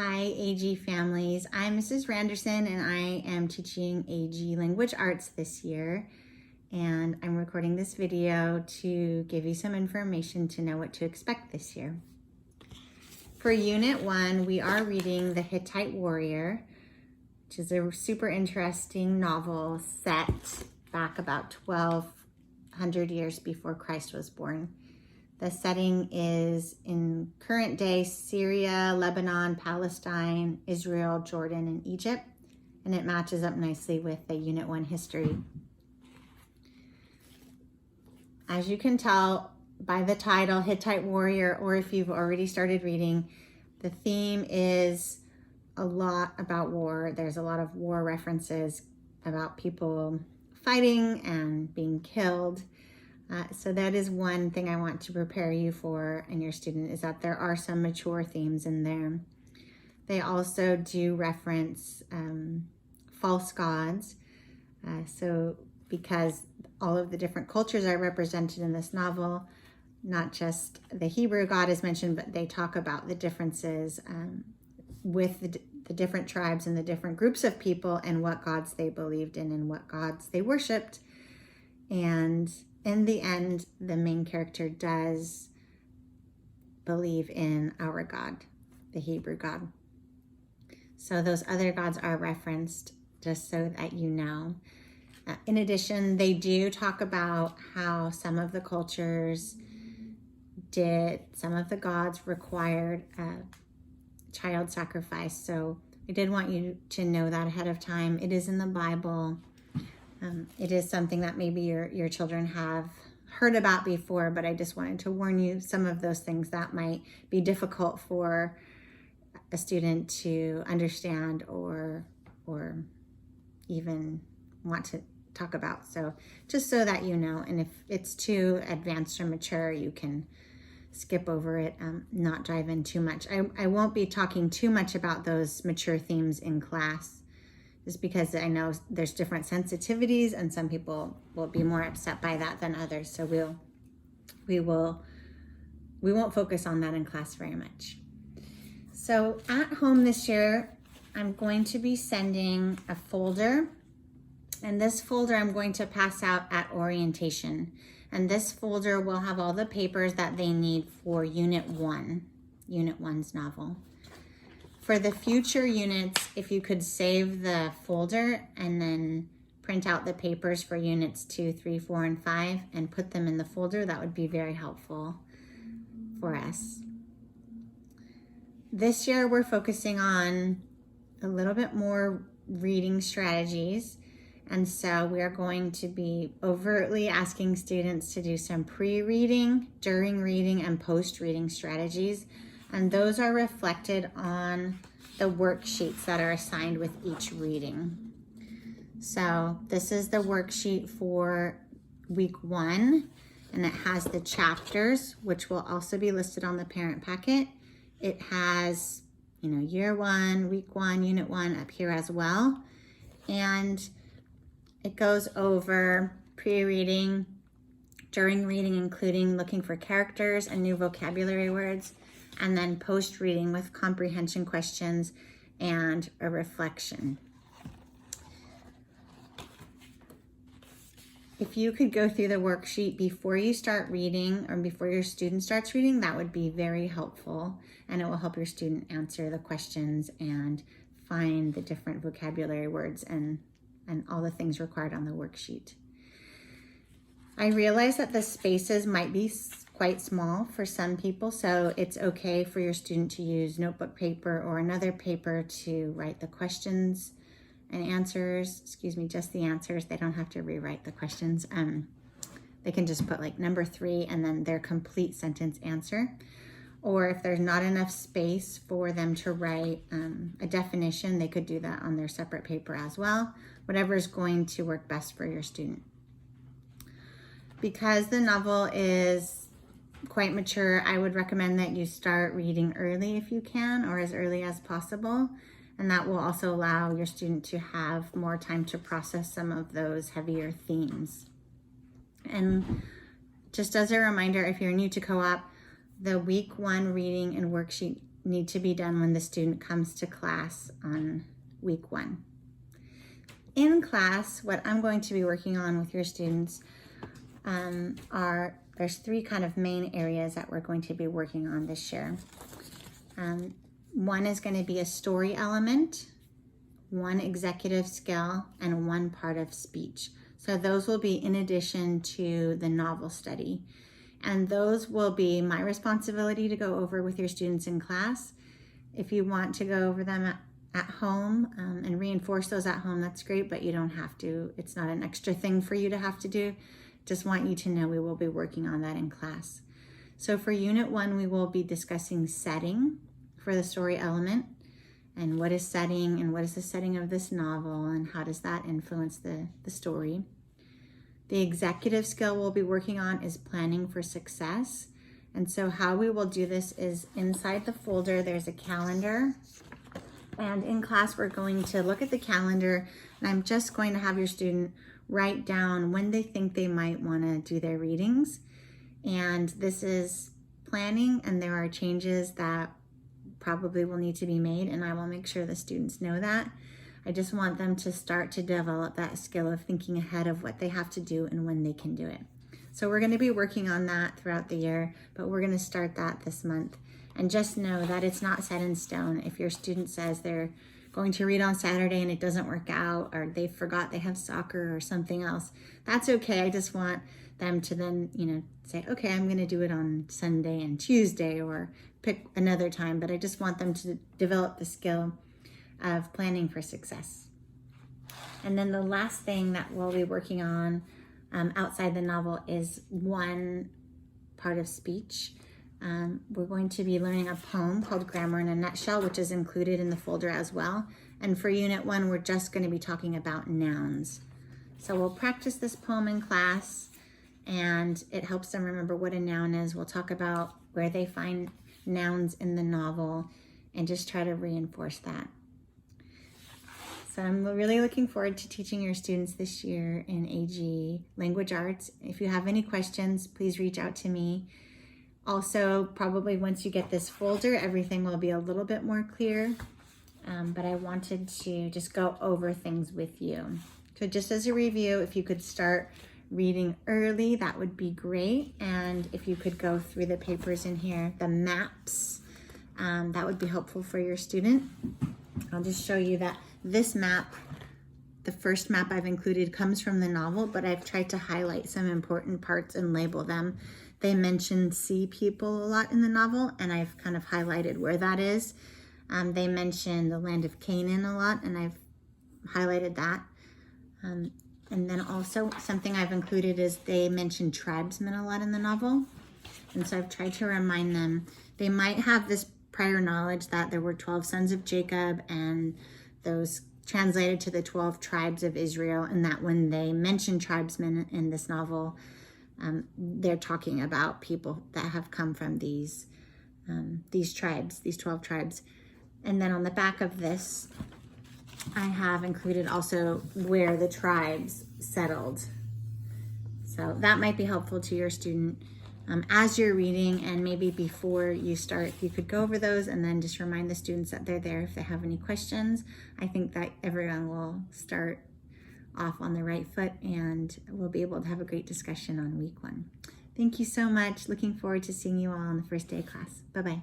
Hi, AG families. I'm Mrs. Randerson and I am teaching AG Language Arts this year. And I'm recording this video to give you some information to know what to expect this year. For Unit 1, we are reading The Hittite Warrior, which is a super interesting novel set back about 1,200 years before Christ was born. The setting is in current day Syria, Lebanon, Palestine, Israel, Jordan, and Egypt, and it matches up nicely with the Unit 1 history. As you can tell by the title, Hittite Warrior, or if you've already started reading, the theme is a lot about war. There's a lot of war references about people fighting and being killed. So that is one thing I want to prepare you for and your student, is that there are some mature themes in there. They also do reference false gods. So because all of the different cultures are represented in this novel, not just the Hebrew God is mentioned, but they talk about the differences with the different tribes and the different groups of people and what gods they believed in and what gods they worshipped. And in the end, the main character does believe in our God, the Hebrew God. So those other gods are referenced just so that you know. In addition, they do talk about how some of the cultures some of the gods required child sacrifice. So I did want you to know that ahead of time. It is in the Bible. It is something that maybe your children have heard about before, but I just wanted to warn you some of those things that might be difficult for a student to understand or even want to talk about. So just so that you know, and if it's too advanced or mature, you can skip over it, not dive in too much. I won't be talking too much about those mature themes in class, just because I know there's different sensitivities and some people will be more upset by that than others. So we won't focus on that in class very much. So at home this year, I'm going to be sending a folder, and this folder I'm going to pass out at orientation. And this folder will have all the papers that they need for Unit 1, Unit 1's novel. For the future units, if you could save the folder and then print out the papers for Units 2, 3, 4, and 5 and put them in the folder, that would be very helpful for us. This year, we're focusing on a little bit more reading strategies. And so we are going to be overtly asking students to do some pre-reading, during reading, and post-reading strategies. And those are reflected on the worksheets that are assigned with each reading. So this is the worksheet for week 1, and it has the chapters, which will also be listed on the parent packet. It has, year 1, week 1, unit 1 up here as well. And it goes over pre-reading, during reading, including looking for characters and new vocabulary words, and then post-reading with comprehension questions and a reflection. If you could go through the worksheet before you start reading or before your student starts reading, that would be very helpful, and it will help your student answer the questions and find the different vocabulary words and all the things required on the worksheet. I realize that the spaces might be quite small for some people, so it's okay for your student to use notebook paper or another paper to write the questions and answers, just the answers. They don't have to rewrite the questions. They can just put like number 3 and then their complete sentence answer. Or if there's not enough space for them to write a definition, they could do that on their separate paper as well. Whatever is going to work best for your student. Because the novel is quite mature, I would recommend that you start reading early if you can, or as early as possible. And that will also allow your student to have more time to process some of those heavier themes. And just as a reminder, if you're new to co-op, the week 1 reading and worksheet need to be done when the student comes to class on week 1. In class, what I'm going to be working on with your students there's 3 kind of main areas that we're going to be working on this year. One is going to be a story element, 1 executive skill, and 1 part of speech. So those will be in addition to the novel study. And those will be my responsibility to go over with your students in class. If you want to go over them at home and reinforce those at home, that's great, but you don't have to. It's not an extra thing for you to have to do. Just want you to know we will be working on that in class. So for Unit 1, we will be discussing setting for the story element, and what is setting, and what is the setting of this novel, and how does that influence the story. The executive skill we'll be working on is planning for success. And so how we will do this is inside the folder, there's a calendar. And in class, we're going to look at the calendar, and I'm just going to have your student write down when they think they might want to do their readings. And this is planning, and there are changes that probably will need to be made, and I will make sure the students know that. I just want them to start to develop that skill of thinking ahead of what they have to do and when they can do it. So we're going to be working on that throughout the year, but we're going to start that this month. And just know that it's not set in stone. If your student says they're going to read on Saturday and it doesn't work out, or they forgot they have soccer or something else, that's okay. I just want them to then, say, okay, I'm going to do it on Sunday and Tuesday, or pick another time. But I just want them to develop the skill of planning for success. And then the last thing that we'll be working on outside the novel is 1 part of speech. We're going to be learning a poem called Grammar in a Nutshell, which is included in the folder as well. And for Unit 1, we're just going to be talking about nouns. So we'll practice this poem in class, and it helps them remember what a noun is. We'll talk about where they find nouns in the novel and just try to reinforce that. So I'm really looking forward to teaching your students this year in AG Language Arts. If you have any questions, please reach out to me. Also, probably once you get this folder, everything will be a little bit more clear. But I wanted to just go over things with you. So just as a review, if you could start reading early, that would be great. And if you could go through the papers in here, the maps, that would be helpful for your student. I'll just show you that this map, the first map I've included, comes from the novel, but I've tried to highlight some important parts and label them. They mention sea people a lot in the novel, and I've kind of highlighted where that is. They mention the land of Canaan a lot, and I've highlighted that. And then also something I've included is they mention tribesmen a lot in the novel. And so I've tried to remind them, they might have this prior knowledge that there were 12 sons of Jacob, and those translated to the 12 tribes of Israel, and that when they mention tribesmen in this novel, they're talking about people that have come from these tribes, these 12 tribes. And then on the back of this, I have included also where the tribes settled. So that might be helpful to your student as you're reading, and maybe before you start, you could go over those and then just remind the students that they're there if they have any questions. I think that everyone will start off on the right foot, and we'll be able to have a great discussion on week 1. Thank you so much. Looking forward to seeing you all on the first day of class. Bye-bye.